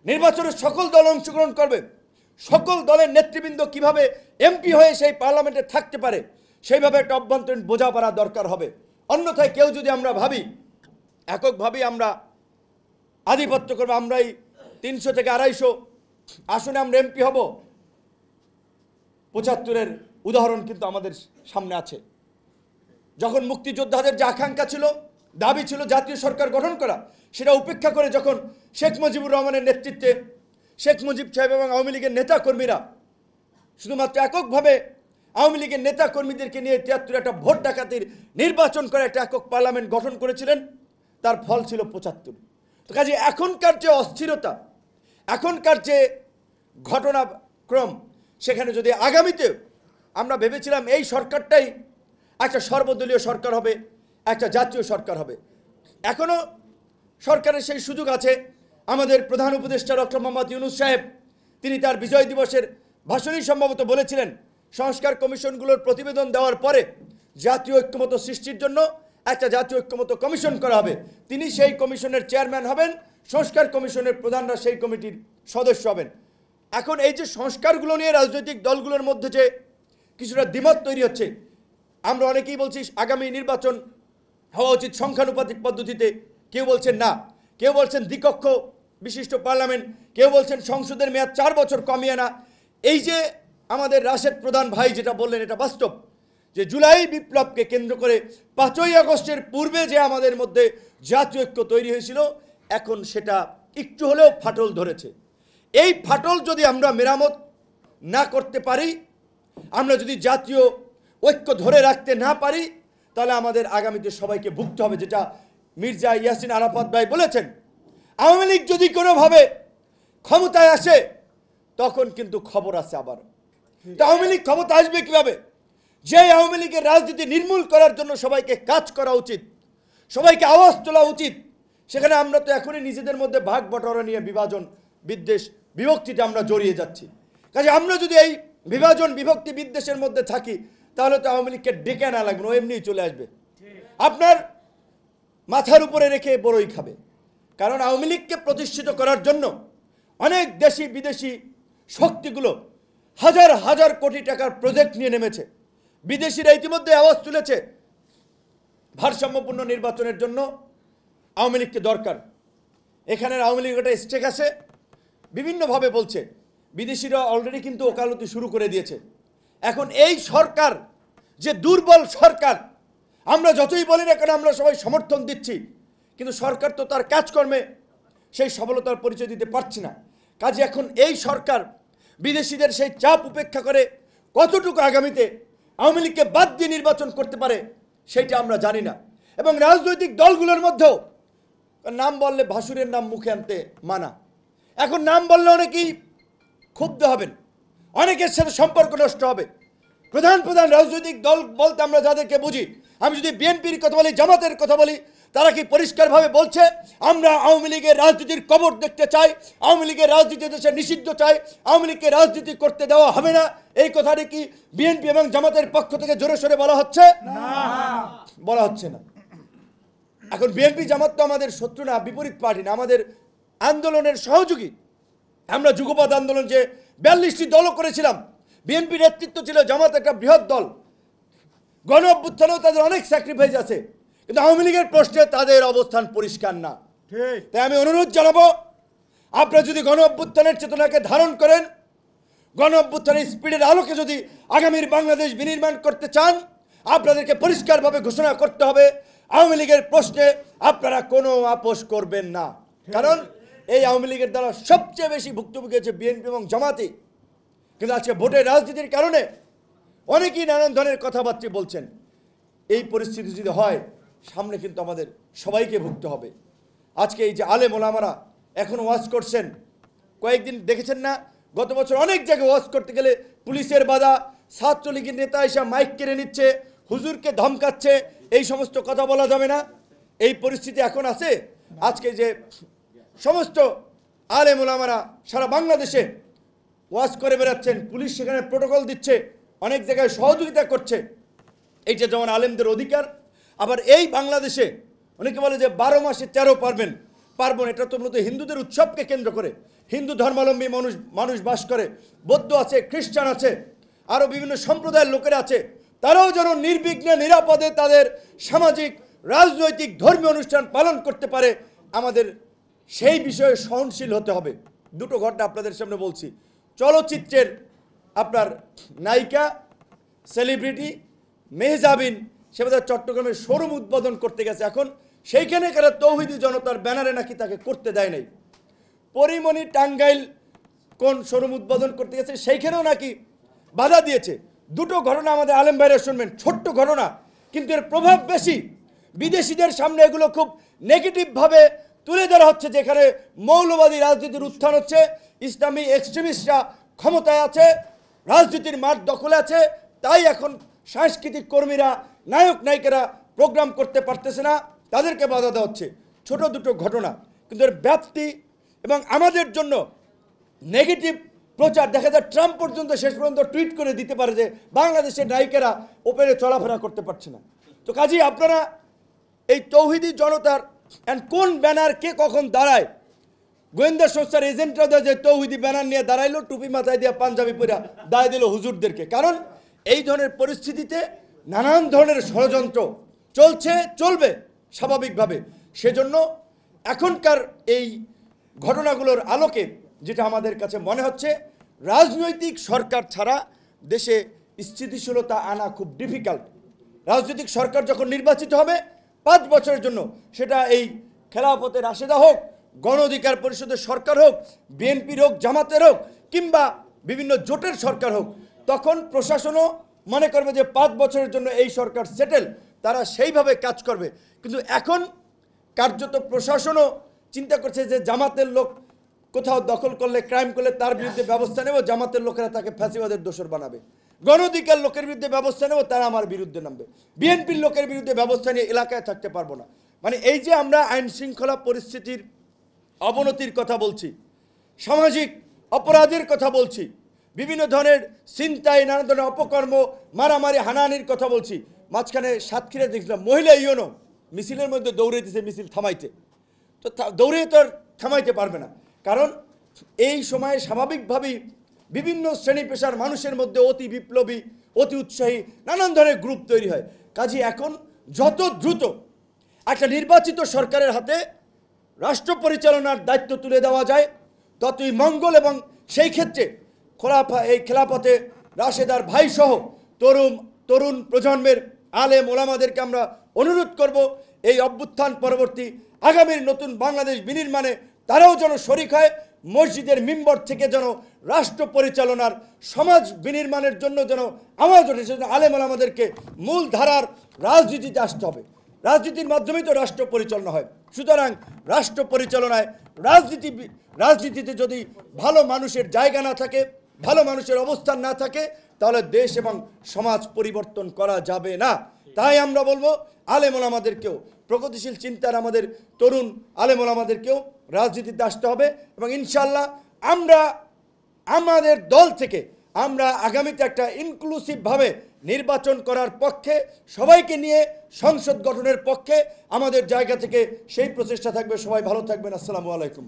নির্বাচনে সকল দল অংশগ্রহণ করবে, সকল দলের নেতৃবৃন্দ কিভাবে এমপি হয়ে সেই পার্লামেন্টে থাকতে পারে সেইভাবে একটা অভ্যন্তরীণ বোঝাপড়া দরকার হবে। অন্যথায় কেউ যদি আমরা ভাবি এককভাবেই আমরা আধিপত্য করবো, আমরাই 300 থেকে 250 আসনে আমরা এমপি হব, 75-এর উদাহরণ কিন্তু আমাদের সামনে আছে। যখন মুক্তিযোদ্ধাদের যে আকাঙ্ক্ষা ছিল, দাবি ছিল জাতীয় সরকার গঠন করা, সেটা উপেক্ষা করে যখন শেখ মুজিবুর রহমানের নেতৃত্বে শেখ মুজিব সাহেব এবং আওয়ামী লীগের নেতাকর্মীরা শুধুমাত্র এককভাবে আওয়ামী লীগের নেতাকর্মীদেরকে নিয়ে 73 একটা ভোট ডাকাতির নির্বাচন করে একটা একক পার্লামেন্ট গঠন করেছিলেন, তার ফল ছিল 75। তো কাজে এখনকার যে অস্থিরতা, এখনকার যে ঘটনাক্রম, সেখানে যদি আগামীতে আমরা ভেবেছিলাম এই সরকারটাই একটা সর্বদলীয় সরকার হবে, একটা জাতীয় সরকার হবে, এখনও সরকারের সেই সুযোগ আছে। আমাদের প্রধান উপদেষ্টা ডক্টর মোহাম্মদ ইউনূস সাহেব তিনি তার বিজয় দিবসের ভাষণেই সম্ভবত বলেছিলেন সংস্কার কমিশনগুলোর প্রতিবেদন দেওয়ার পরে জাতীয় ঐক্যমত সৃষ্টির জন্য একটা জাতীয় ঐক্যমত কমিশন করা হবে। তিনি সেই কমিশনের চেয়ারম্যান হবেন, সংস্কার কমিশনের প্রধানরা সেই কমিটির সদস্য হবেন। এখন এই যে সংস্কারগুলো নিয়ে রাজনৈতিক দলগুলোর মধ্যে যে কিছুটা দ্বিমত তৈরি হচ্ছে, আমরা অনেকেই বলছি আগামী নির্বাচন হওয়া উচিত সংখ্যানুপাতিক পদ্ধতিতে, কেউ বলছেন না, কেউ বলছেন দ্বিকক্ষ বিশিষ্ট পার্লামেন্ট, কেউ বলছেন সংসদের মেয়াদ 4 বছর কমিয়ে না। এই যে আমাদের রাশেদ প্রধান ভাই যেটা বললেন, এটা বাস্তব যে জুলাই বিপ্লবকে কেন্দ্র করে 5ই আগস্টের পূর্বে যে আমাদের মধ্যে জাতীয় ঐক্য তৈরি হয়েছিল, এখন সেটা একটু হলেও ফাটল ধরেছে। এই ফাটল যদি আমরা মেরামত না করতে পারি, আমরা যদি জাতীয় ঐক্য ধরে রাখতে না পারি, তাহলে আমাদের আগামীতে সবাইকে ভুগতে হবে। যেটা মির্জা ইয়াসিন আরাফাত ভাই বলেছেন, আওয়ামী লীগ যদি কোনোভাবে ক্ষমতায় আসে তখন কিন্তু খবর আছে আবার। আওয়ামী লীগ ক্ষমতা আসবে কিভাবে? যে আওয়ামী লীগের রাজনীতি নির্মূল করার জন্য সবাইকে কাজ করা উচিত, সবাইকে আওয়াজ তোলা উচিত, সেখানে আমরা তো এখনই নিজেদের মধ্যে ভাগ বটরা নিয়ে বিভাজন, বিদ্বেষ, বিভক্তিতে আমরা জড়িয়ে যাচ্ছি। কাজে আমরা যদি এই বিভাজন, বিভক্তি, বিদ্বেষের মধ্যে থাকি, তাহলে তো আওয়ামী লীগকে ডেকে না লাগবে, ও এমনিই চলে আসবে, আপনার মাথার উপরে রেখে বড়ই খাবে। কারণ আওয়ামী লীগকে প্রতিষ্ঠিত করার জন্য অনেক দেশি বিদেশি শক্তিগুলো হাজার হাজার কোটি টাকার প্রজেক্ট নিয়ে নেমেছে। বিদেশিরা ইতিমধ্যে আওয়াজ তুলেছে ভারসাম্যপূর্ণ নির্বাচনের জন্য আওয়ামী লীগকে দরকার। এখানের আওয়ামী লীগ একটা স্টেক আছে, বিভিন্নভাবে বলছে। বিদেশিরা অলরেডি কিন্তু ওকালতি শুরু করে দিয়েছে। এখন এই সরকার যে দুর্বল সরকার, আমরা যতই বলি না কেন আমরা সবাই সমর্থন দিচ্ছি, কিন্তু সরকার তো তার কাজকর্মে সেই সফলতার পরিচয় দিতে পারছে না। কাজে এখন এই সরকার বিদেশিদের সেই চাপ উপেক্ষা করে কতটুকু আগামীতে আওয়ামী লীগকে বাদ দিয়ে নির্বাচন করতে পারে সেইটা আমরা জানি না। এবং রাজনৈতিক দলগুলোর মধ্যেও নাম বললে ভাসুরের নাম মুখে আনতে মানা। এখন নাম বললে অনেকেই ক্ষুব্ধ হবেন, অনেকের সাথে সম্পর্ক নষ্ট হবে। প্রধান প্রধান রাজনৈতিক দল বলতে আমরা যাদেরকে বুঝি, আমি যদি বিএনপির কথা বলি, জামাতের কথা বলি, তারা কি পরিষ্কারভাবে বলছে আমরা আওয়ামী লীগের রাজনীতির কবর দেখতে চাই, আওয়ামী লীগের রাজনীতি দেশে নিষিদ্ধ চাই, আওয়ামী লীগকে রাজনীতি করতে দেওয়া হবে না? এই কথাটি কি বিএনপি এবং জামাতের পক্ষ থেকে জোরে সোরে বলা হচ্ছে? বলা হচ্ছে না। এখন বিএনপি জামাত তো আমাদের শত্রু না, বিপরীত পার্টি না, আমাদের আন্দোলনের সহযোগী। আমরা যুগপৎ আন্দোলন যে 42টি দলও করেছিলাম, বিএনপি নেতৃত্ব ছিল, জামাত একটা বৃহৎ দল, গণ অভ্যুত্থানেও তাদের অনেক স্যাক্রিফাইস আছে, কিন্তু আওয়ামী লীগের প্রশ্নে তাদের অবস্থান পরিষ্কার না। তাই আমি অনুরোধ জানাবো, আপনারা যদি গণ অভ্যুত্থানের চেতনাকে ধারণ করেন, গণ অভ্যুত্থানের স্পিডের আলোকে যদি আগামীর বাংলাদেশ বিনির্মাণ করতে চান, আপনাদেরকে পরিষ্কারভাবে ঘোষণা করতে হবে আওয়ামী লীগের প্রশ্নে আপনারা কোনো আপোষ করবেন না। কারণ এই আওয়ামী লীগের দ্বারা সবচেয়ে বেশি ভুক্তভোগী হচ্ছে বিএনপি এবং জামাতি। কিন্তু আজকে ভোটের রাজনীতির কারণে অনেকেই নানান ধরনের কথাবার্তা বলছেন। এই পরিস্থিতি যদি হয়, সামনে কিন্তু আমাদের সবাইকে ভুগতে হবে। আজকে এই যে আলেম ওলামারা এখন ওয়াজ করছেন, কয়েকদিন দেখেছেন না, গত বছর অনেক জায়গায় ওয়াজ করতে গেলে পুলিশের বাধা, ছাত্রলীগের নেতা এসে মাইক কেড়ে নিচ্ছে, হুজুরকে ধমকাচ্ছে, এই সমস্ত কথা বলা যাবে না। এই পরিস্থিতি এখন আছে। আজকে যে সমস্ত আলেম ওলামারা সারা বাংলাদেশে ওয়াজ করে বেড়াচ্ছেন, পুলিশ সেখানে প্রোটোকল দিচ্ছে, অনেক জায়গায় সহযোগিতা করছে, এইটা যেমন আলেমদের অধিকার। আবার এই বাংলাদেশে অনেকে বলে যে 12 মাসে 13 পারবেন, পার্বণ, এটা তো মূলত হিন্দুদের উৎসবকে কেন্দ্র করে, হিন্দু ধর্মাবলম্বী মানুষ বাস করে, বৌদ্ধ আছে, খ্রিস্টান আছে, আরও বিভিন্ন সম্প্রদায়ের লোকেরা আছে, তারাও যেন নির্বিঘ্নে নিরাপদে তাদের সামাজিক, রাজনৈতিক, ধর্মীয় অনুষ্ঠান পালন করতে পারে, আমাদের সেই বিষয়ে সহনশীল হতে হবে। দুটো ঘটনা আপনাদের সামনে বলছি। চলচ্চিত্রের আপনার নায়িকা সেলিব্রিটি মেহজাবিন সে বোধহয় চট্টগ্রামের শোরুম উদ্বোধন করতে গেছে, এখন সেইখানে কারা তৌহিদি জনতার ব্যানারে নাকি তাকে করতে দেয় নাই। পরিমণি টাঙ্গাইল কোন শোরুম উদ্বোধন করতে গেছে সেইখানেও নাকি বাধা দিয়েছে। দুটো ঘটনা আমাদের আলেম ভাইরা শুনবেন, ছোট্ট ঘটনা কিন্তু এর প্রভাব বেশি। বিদেশিদের সামনে এগুলো খুব নেগেটিভভাবে তুলে ধরা হচ্ছে, যেখানে মৌলবাদী রাজনীতির উত্থান হচ্ছে, ইসলামী এক্সট্রিমিস্টরা ক্ষমতায় আছে, রাজনীতির মাঠ দখলে আছে, তাই এখন সাংস্কৃতিক কর্মীরা, নায়ক নায়িকারা প্রোগ্রাম করতে পারতেছে না, তাদেরকে বাধা দেওয়া হচ্ছে। ছোট দুটো ঘটনা কিন্তু এর ব্যাপ্তি এবং আমাদের জন্য নেগেটিভ প্রচার। দেখা যায় ট্রাম্প পর্যন্ত শেষ পর্যন্ত টুইট করে দিতে পারে যে বাংলাদেশের নায়িকারা ওপেনে চলাফেরা করতে পারছে না। তো কাজেই আপনারা এই তৌহিদি জনতার কোন ব্যানার কে কখন দাঁড়ায়, গোয়েন্দা সংস্থার এজেন্টরা যে তৌহিদি ব্যানার নিয়ে দাঁড়াইলো, টুপি মাথায় দিয়ে পাঞ্জাবি পরে দায় দিল হুজুরদেরকে, কারণ এই ধরনের পরিস্থিতিতে নানান ধরনের ষড়যন্ত্র চলছে, চলবে স্বাভাবিকভাবে। সেজন্য এখনকার এই ঘটনাগুলোর আলোকে যেটা আমাদের কাছে মনে হচ্ছে, রাজনৈতিক সরকার ছাড়া দেশে স্থিতিশীলতা আনা খুব ডিফিকাল্ট। রাজনৈতিক সরকার যখন নির্বাচিত হবে 5 বছরের জন্য, সেটা এই খেলাফতে রাশেদা হোক, গণ অধিকার পরিষদের সরকার হোক, বিএনপির হোক, জামাতের হোক, কিংবা বিভিন্ন জোটের সরকার হোক, তখন প্রশাসনও মনে করবে যে 5 বছরের জন্য এই সরকার সেটেল, তারা সেইভাবে কাজ করবে। কিন্তু এখন কার্যত প্রশাসনও চিন্তা করছে যে জামাতের লোক কোথাও দখল করলে, ক্রাইম করলে তার বিরুদ্ধে ব্যবস্থা নেব, জামাতের লোকেরা তাকে ফ্যাসিবাদের দোষর বানাবে, গণ অধিকার লোকের বিরুদ্ধে ব্যবস্থা নেব, তারা আমার বিরুদ্ধে নামবে, বিএনপির লোকের বিরুদ্ধে ব্যবস্থা নিয়ে এলাকায় থাকতে পারবো না। মানে এই যে আমরা আইন শৃঙ্খলা পরিস্থিতির অবনতির কথা বলছি, সামাজিক অপরাধের কথা বলছি, বিভিন্ন ধরনের ছিনতাই, নানা ধরনের অপকর্ম, মারামারি, হানাহানির কথা বলছি, মাঝখানে সাতক্ষীরা দেখছিলাম মহিলা ইউনো মিছিলের মধ্যে দৌড়ে দিছে মিছিল থামাইতে, তো দৌড়ে তো আর থামাইতে পারবে না, কারণ এই সময়ে স্বাভাবিকভাবেই বিভিন্ন শ্রেণী পেশার মানুষের মধ্যে অতি বিপ্লবী, অতি উৎসাহী নানান ধরনের গ্রুপ তৈরি হয়। কাজে এখন যত দ্রুত একটা নির্বাচিত সরকারের হাতে রাষ্ট্র পরিচালনার দায়িত্ব তুলে দেওয়া যায় ততই মঙ্গল। এবং সেই ক্ষেত্রে এই খেলাফতে রাশেদার ভাই সহ তরুণ প্রজন্মের আলেম ওলামাদেরকে আমরা অনুরোধ করব, এই অভ্যুত্থান পরবর্তী আগামীর নতুন বাংলাদেশ বিনির্মাণে তারাও যেন শরিক হয়, মসজিদের মিম্বর থেকে যেন রাষ্ট্র পরিচালনার, সমাজ বিনির্মাণের জন্য যেন আওয়াজ ওঠে। সেজন্য আলেম ওলামাদেরকে মূল ধারার রাজনীতিতে আসতে হবে, রাজনীতির মাধ্যমেই তো রাষ্ট্র পরিচালনা হয়। সুতরাং রাষ্ট্র পরিচালনায় রাজনীতিতে যদি ভালো মানুষের জায়গা না থাকে, ভালো মানুষের অবস্থান না থাকে, তাহলে দেশ এবং সমাজ পরিবর্তন করা যাবে না। তাই আমরা বলবো আলেম ওলামাদেরকেও, প্রগতিশীল চিন্তার আমাদের তরুণ আলেম ওলামাদেরকেও রাজনীতিতে আসতে হবে। এবং ইনশাল্লাহ আমরা আমাদের দল থেকে আমরা আগামীতে একটা ইনক্লুসিভভাবে নির্বাচন করার পক্ষে, সবাইকে নিয়ে সংসদ গঠনের পক্ষে আমাদের জায়গা থেকে সেই প্রচেষ্টা থাকবে। সবাই ভালো থাকবেন। আসসালামু আলাইকুম।